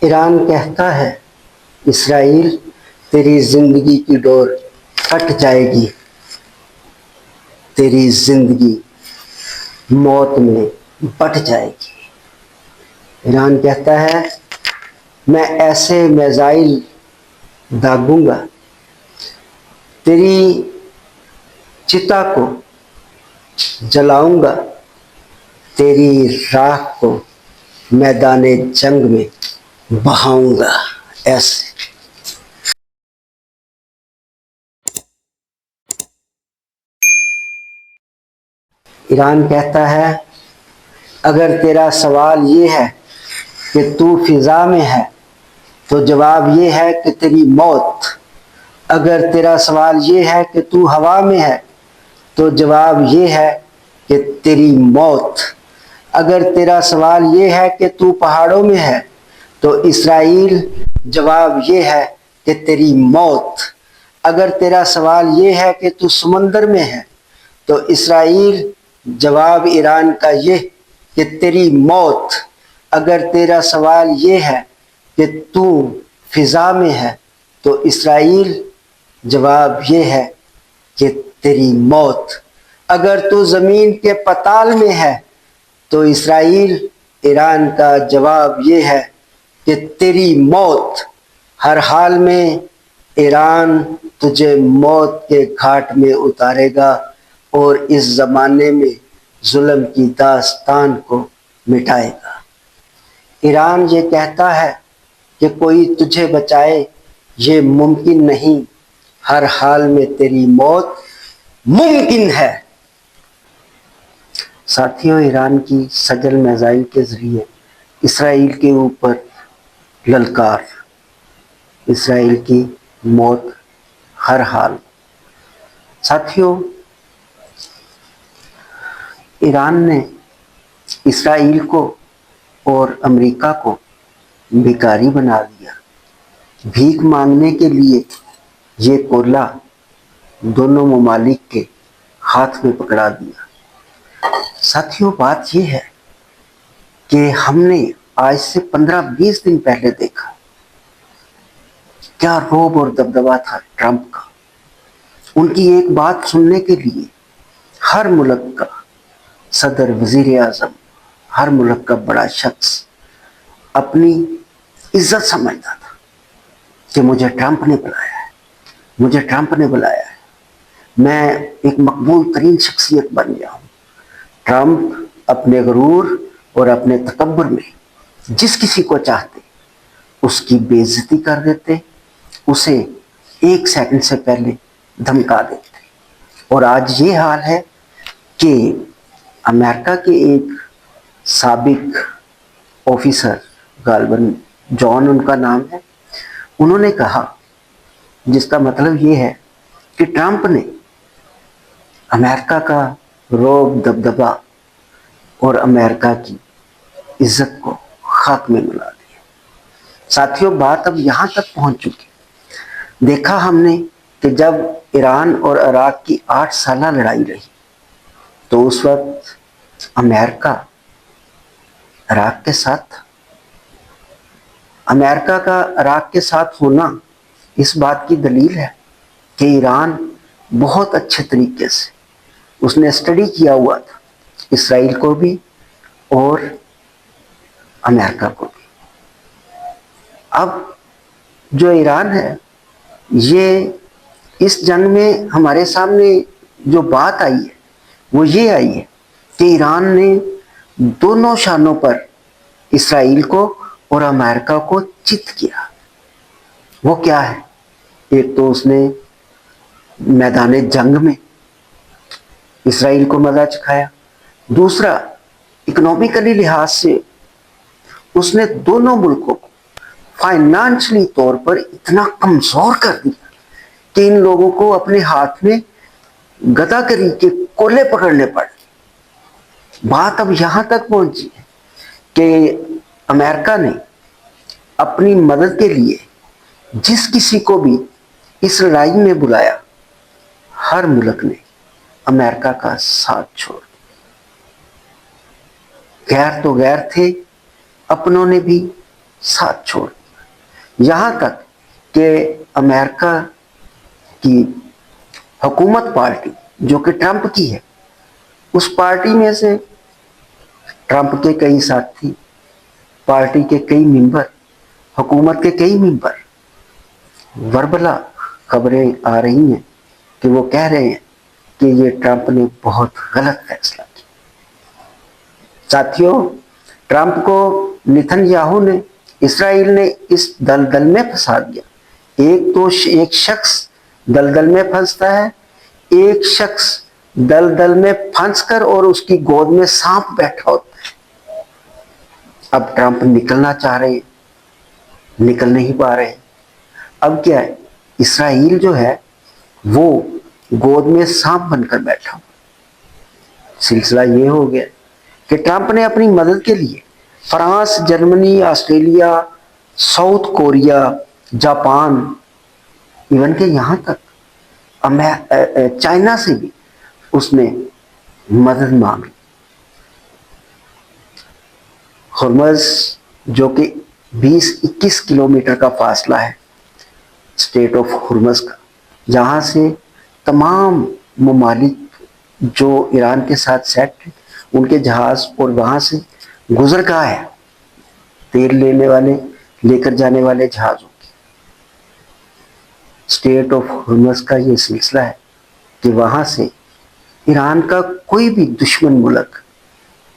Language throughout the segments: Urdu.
ایران کہتا ہے اسرائیل تیری زندگی کی ڈور کٹ جائے گی، تیری زندگی موت میں بٹ جائے گی۔ ایران کہتا ہے میں ایسے میزائل داغوں گا، تیری چتا کو جلاؤں گا، تیری راکھ کو میدان جنگ میں بہاؤں گا۔ ایسے ایران کہتا ہے اگر تیرا سوال یہ ہے کہ تو فضا میں ہے تو جواب یہ ہے کہ تیری موت۔ اگر تیرا سوال یہ ہے کہ تو ہوا میں ہے تو جواب یہ ہے کہ تیری موت۔ اگر تیرا سوال یہ ہے کہ تو پہاڑوں میں ہے تو اسرائیل جواب یہ ہے کہ تیری موت۔ اگر تیرا سوال یہ ہے کہ تو سمندر میں ہے تو اسرائیل جواب ایران کا یہ کہ تیری موت۔ اگر تیرا سوال یہ ہے کہ تو فضا میں ہے تو اسرائیل جواب یہ ہے کہ تیری موت۔ اگر تو زمین کے پتال میں ہے تو اسرائیل ایران کا جواب یہ ہے کہ تیری موت۔ ہر حال میں ایران تجھے موت کے گھاٹ میں اتارے گا اور اس زمانے میں ظلم کی داستان کو مٹائے گا۔ ایران یہ کہتا ہے کہ کوئی تجھے بچائے، یہ ممکن نہیں، ہر حال میں تیری موت ممکن ہے۔ ساتھیوں، ایران کی سجل میزائل کے ذریعے اسرائیل کے اوپر للکار، اسرائیل کی موت ہر حال۔ ساتھیوں، ایران نے اسرائیل کو اور امریکہ کو بھکاری بنا دیا۔ بھیک مانگنے کے لیے یہ کولا دونوں ممالک کے ہاتھ میں پکڑا دیا۔ ساتھیوں، بات یہ ہے کہ ہم نے آج سے 15-20 دن پہلے دیکھا کیا رعب اور دبدبا تھا ٹرمپ کا۔ ان کی ایک بات سننے کے لیے ہر ملک کا صدر، وزیر اعظم، ہر ملک کا بڑا شخص اپنی عزت سمجھتا تھا کہ مجھے ٹرمپ نے بلایا ہے، مجھے ٹرمپ نے بلایا ہے، میں ایک مقبول ترین شخصیت بن گیا ہوں۔ ٹرمپ اپنے غرور اور اپنے تکبر میں جس کسی کو چاہتے اس کی بے عزتی کر دیتے، اسے 1 سیکنڈ سے پہلے دھمکا دیتے۔ اور آج یہ حال ہے کہ امریکہ کے ایک سابق آفیسر، غالباً جان ان کا نام ہے، انہوں نے کہا، جس کا مطلب یہ ہے کہ ٹرمپ نے امریکہ کا رعب، دبدبا اور امریکہ کی عزت کو خاک میں ملا دیا۔ ساتھیوں، بات اب یہاں تک پہنچ چکی، دیکھا ہم نے کہ جب ایران اور عراق کی 8 سالہ لڑائی رہی تو اس وقت امریکہ عراق کے ساتھ تھا۔ امریکہ کا عراق کے ساتھ ہونا اس بات کی دلیل ہے کہ ایران بہت اچھے طریقے سے اس نے اسٹڈی کیا ہوا تھا اسرائیل کو بھی اور امریکہ کو بھی۔ اب جو ایران ہے، یہ اس جنگ میں ہمارے سامنے جو بات آئی ہے وہ یہ آئی ہے کہ ایران نے دونوں شانوں پر اسرائیل کو اور امریکہ کو چت کیا۔ وہ کیا ہے؟ ایک تو اس نے میدان جنگ میں اسرائیل کو مزہ چکھایا، دوسرا اکنومیکلی لحاظ سے اس نے دونوں ملکوں کو فائنانشلی طور پر اتنا کمزور کر دیا کہ ان لوگوں کو اپنے ہاتھ میں گدا کری کے کولے پکڑنے پڑے۔ بات اب یہاں تک پہنچی ہے کہ امریکہ نے اپنی مدد کے لیے جس کسی کو بھی اس لڑائی میں بلایا، ہر ملک نے امریکہ کا ساتھ چھوڑ دیا۔ غیر تو غیر تھے، اپنوں نے بھی ساتھ چھوڑ دیا، یہاں تک کہ امریکہ کی حکومت پارٹی جو کہ ٹرمپ کی ہے، اس پارٹی میں سے ٹرمپ کے کئی ساتھی، پارٹی کے کئی ممبر، حکومت کے کئی ممبر، وربلا خبریں آ رہی ہیں کہ وہ کہہ رہے ہیں کہ یہ ٹرمپ نے بہت غلط فیصلہ کیا۔ ساتھیوں، ٹرمپ کو نتن یاہو نے، اسرائیل نے اس دلدل میں پھنسا دیا۔ ایک تو ایک شخص دلدل میں پھنستا ہے، ایک شخص دلدل میں پھنس کر اور اس کی گود میں سانپ بیٹھا ہوتا ہے۔ اب ٹرمپ نکلنا چاہ رہے ہیں، نکل نہیں پا رہے۔ اب کیا ہے، اسرائیل جو ہے وہ گود میں سانپ بن کر بیٹھا ہوا۔ سلسلہ یہ ہو گیا کہ ٹرمپ نے اپنی مدد کے لیے France, Germany, Australia, south Korea, Japan, even کہ یہاں تک چائنا سے بھی اس نے مدد مانگی۔ ہرمز جو کہ 20-21 کلومیٹر کا فاصلہ ہے اسٹیٹ آف ہرمز کا، جہاں سے تمام ممالک جو ایران کے ساتھ سیٹ ہیں ان کے جہاز اور وہاں سے گزر گاہ ہے تیل لینے والے، لے کر جانے والے جہازوں کی۔ اسٹیٹ آف ہرمز کا یہ سلسلہ ہے کہ وہاں سے ایران کا کوئی بھی دشمن ملک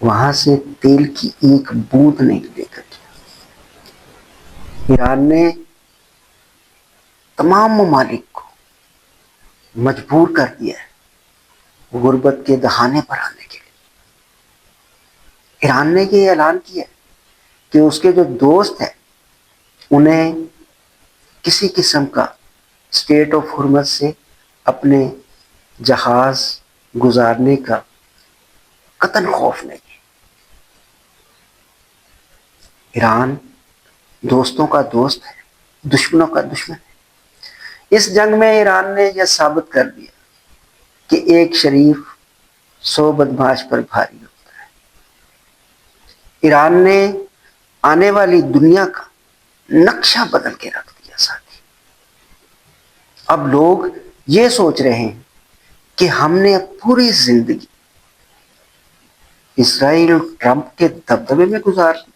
وہاں سے تیل کی ایک بوند نہیں لے کر گیا۔ ایران نے تمام ممالک کو مجبور کر دیا ہے غربت کے دہانے پر آنے کے لیے۔ ایران نے یہ اعلان کیا کہ اس کے جو دوست ہیں انہیں کسی قسم کا اسٹیٹ آف ہرمز سے اپنے جہاز گزارنے کا قطعاً خوف نہیں ہے۔ ایران دوستوں کا دوست ہے، دشمنوں کا دشمن ہے۔ اس جنگ میں ایران نے یہ ثابت کر دیا کہ ایک شریف 100 بدمعاش پر بھاری ہوتا ہے۔ ایران نے آنے والی دنیا کا نقشہ بدل کے رکھ دیا ساتھی۔ اب لوگ یہ سوچ رہے ہیں کہ ہم نے پوری زندگی اسرائیل اور ٹرمپ کے دبدبے میں گزار دی،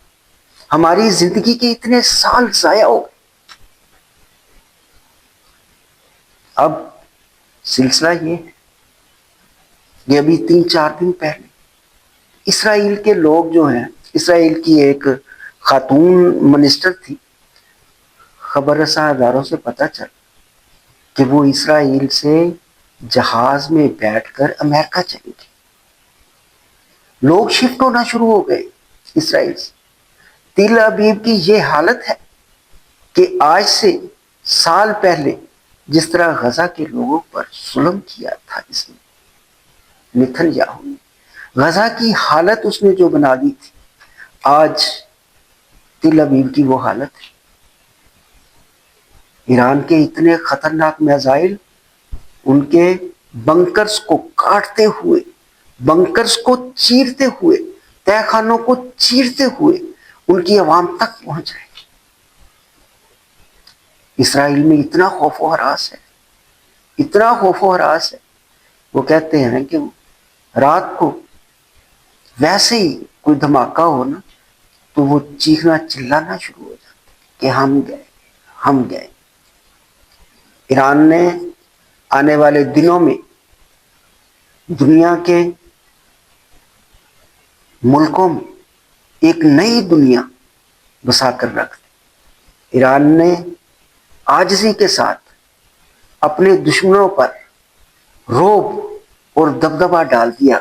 ہماری زندگی کے اتنے سال ضائع ہو گئے۔ اب سلسلہ یہ ہے کہ ابھی 3-4 دن پہلے اسرائیل کے لوگ جو ہیں، اسرائیل کی ایک خاتون منسٹر تھی، خبر رساں اداروں سے پتہ چلا کہ وہ اسرائیل سے جہاز میں بیٹھ کر امریکہ چلی گئی۔ لوگ شفٹ ہونا شروع ہو گئے اسرائیل سے۔ تل ابیب کی یہ حالت ہے کہ آج سے سال پہلے جس طرح غزہ کے لوگوں پر ظلم کیا تھا اس نے، نتن یاہو نے، غزہ کی حالت اس نے جو بنا دی تھی، آج تل ابیب کی وہ حالت ہے۔ ایران کے اتنے خطرناک میزائل ان کے بنکرز کو کاٹتے ہوئے، بنکرز کو چیرتے ہوئے، تہہ خانوں کو چیرتے ہوئے ان کی عوام تک پہنچ رہے ہیں۔ اسرائیل میں اتنا خوف و ہراس ہے، اتنا خوف و ہراس ہے، وہ کہتے ہیں کہ رات کو ویسے ہی کوئی دھماکہ ہو نا تو وہ چیخنا چلانا شروع ہو جاتا کہ ہم گئے، ہم گئے۔ ایران نے آنے والے دنوں میں دنیا کے ملکوں میں ایک نئی دنیا بسا کر رکھ دی۔ ایران نے عاجزی کے ساتھ اپنے دشمنوں پر رعب اور دبدبہ ڈال دیا،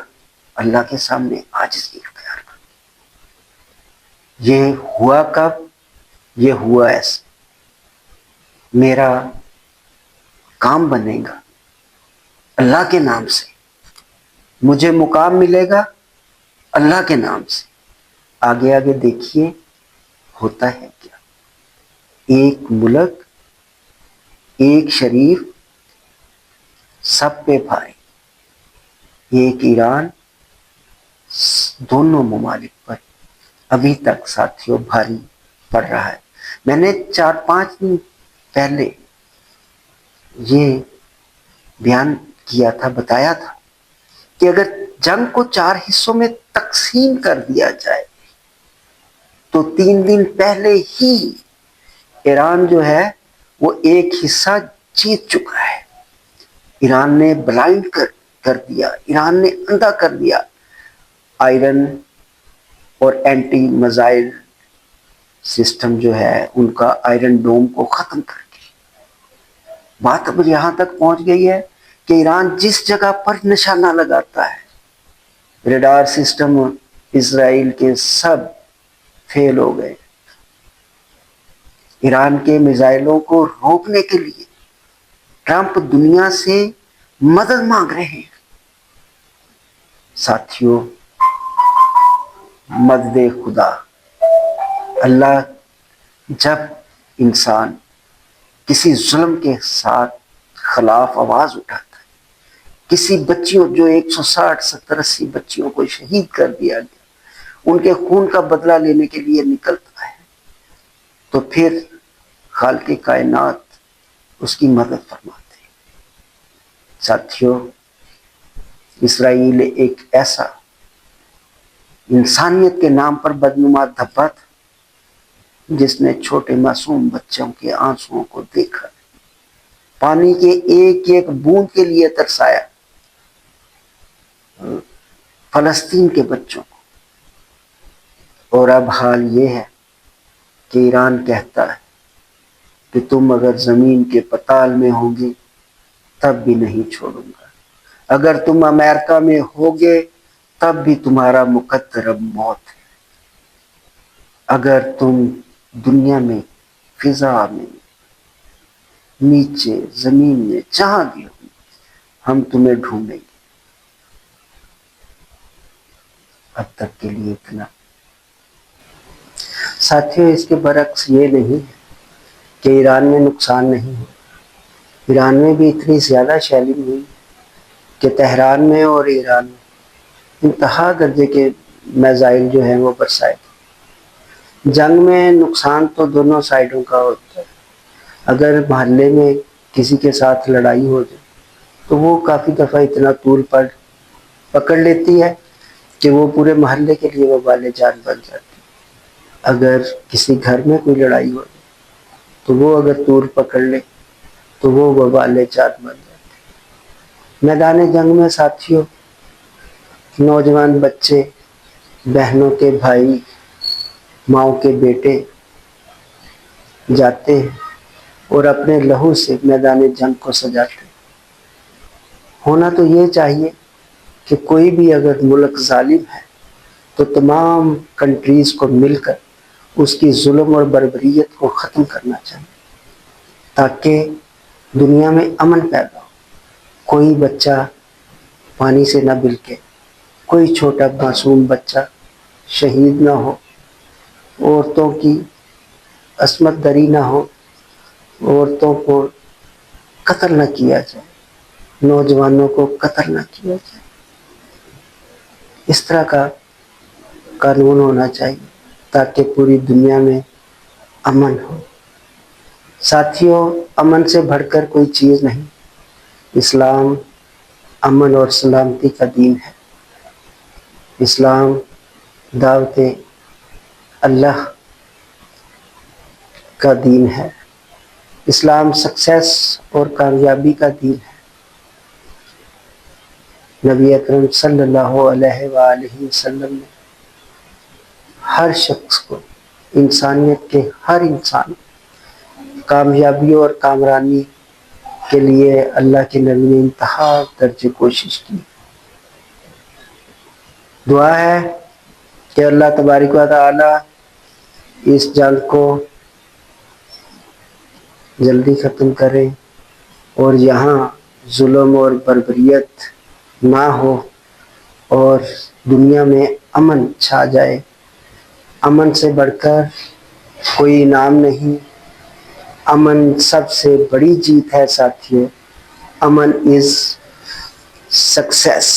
اللہ کے سامنے عاجزی اختیار کر دی۔ یہ ہوا کب؟ یہ ہوا ایسے، میرا کام بنے گا اللہ کے نام سے، مجھے مقام ملے گا اللہ کے نام سے۔ آگے آگے دیکھیے ہوتا ہے کیا۔ ایک ملک، ایک شریف، سب پہ بھاری، ایک ایران، دونوں ممالک پر ابھی تک ساتھیوں بھاری پڑ رہا ہے. میں نے 4-5 دن پہلے یہ بیان کیا تھا، بتایا تھا کہ اگر جنگ کو 4 حصوں میں تقسیم کر دیا جائے تو 3 دن پہلے ہی ایران جو ہے وہ ایک حصہ جیت چکا ہے. ایران نے بلائنڈ کر دیا، ایران نے اندھا کر دیا آئرن اور اینٹی میزائل سسٹم جو ہے ان کا، آئرن ڈوم کو ختم کر کے. بات اب یہاں تک پہنچ گئی ہے کہ ایران جس جگہ پر نشانہ لگاتا ہے، ریڈار سسٹم اسرائیل کے سب فیل ہو گئے. ایران کے میزائلوں کو روکنے کے لیے ٹرمپ دنیا سے مدد مانگ رہے ہیں. ساتھیوں، مدد خدا، اللہ جب انسان کسی ظلم کے ساتھ خلاف آواز اٹھاتا ہے، کسی بچیوں جو 160 70 80 بچیوں کو شہید کر دیا گیا، ان کے خون کا بدلہ لینے کے لیے نکلتا ہے، تو پھر خالق کائنات اس کی مدد فرماتے ہیں. ساتھیوں، اسرائیل ایک ایسا انسانیت کے نام پر بدنما دھبا تھا جس نے چھوٹے معصوم بچوں کے آنسوؤں کو دیکھا، پانی کے ایک ایک بوند کے لیے ترسایا، فلسطین کے بچوں کو. اور اب حال یہ ہے کہ ایران کہتا ہے کہ تم اگر زمین کے پتال میں ہوگے تب بھی نہیں چھوڑوں گا، اگر تم امریکہ میں ہوگے تب بھی تمہارا مقدر اب موت ہے، اگر تم دنیا میں، فضا میں، نیچے زمین میں، جہاں بھی ہو، ہم تمہیں ڈھونڈیں گے. اب تک کے لیے اتنا. ساتھیوں، اس کے برعکس یہ نہیں کہ ایران میں نقصان نہیں ہو. ایران میں بھی اتنی زیادہ شیلنگ ہوئی کہ تہران میں اور ایران میں انتہا درجے کے میزائل جو ہیں وہ برسائے. جنگ میں نقصان تو دونوں سائڈوں کا ہوتا ہے. اگر محلے میں کسی کے ساتھ لڑائی ہو جائے تو وہ کافی دفعہ اتنا طول پکڑ لیتی ہے کہ وہ پورے محلے کے لیے وبال جان بن جاتی ہے. اگر کسی گھر میں کوئی لڑائی ہو جائے تو وہ اگر طول پکڑ لے تو وہ وبال جان بن جاتی ہے. میدان جنگ میں ساتھیوں، نوجوان بچے، بہنوں کے بھائی، ماؤں کے بیٹے جاتے ہیں اور اپنے لہو سے میدان جنگ کو سجاتے ہیں. ہونا تو یہ چاہیے کہ کوئی بھی اگر ملک ظالم ہے تو تمام کنٹریز کو مل کر اس کی ظلم اور بربریت کو ختم کرنا چاہیے تاکہ دنیا میں امن پیدا ہو. کوئی بچہ پانی سے نہ بلکے، کوئی چھوٹا معصوم بچہ شہید نہ ہو، عورتوں کی عصمت دری نہ ہو، عورتوں کو قتل نہ کیا جائے، نوجوانوں کو قتل نہ کیا جائے. اس طرح کا قانون ہونا چاہیے تاکہ پوری دنیا میں امن ہو. ساتھیوں، امن سے بڑھ کر کوئی چیز نہیں. اسلام امن اور سلامتی کا دین ہے. اسلام دعوت اللہ کا دین ہے. اسلام سکسیس اور کامیابی کا دین ہے. نبی اکرم صلی اللہ علیہ وآلہ وسلم نے ہر شخص کو، انسانیت کے ہر انسان کامیابی اور کامرانی کے لیے اللہ کے نبی نے انتہا درجے کوشش کی. دعا ہے کہ اللہ تبارک و تعالی اس جنگ کو جلدی ختم کرے اور یہاں ظلم اور بربریت نہ ہو اور دنیا میں امن چھا جائے. امن سے بڑھ کر کوئی انعام نہیں. امن سب سے بڑی جیت ہے ساتھیوں. امن از سکسیس.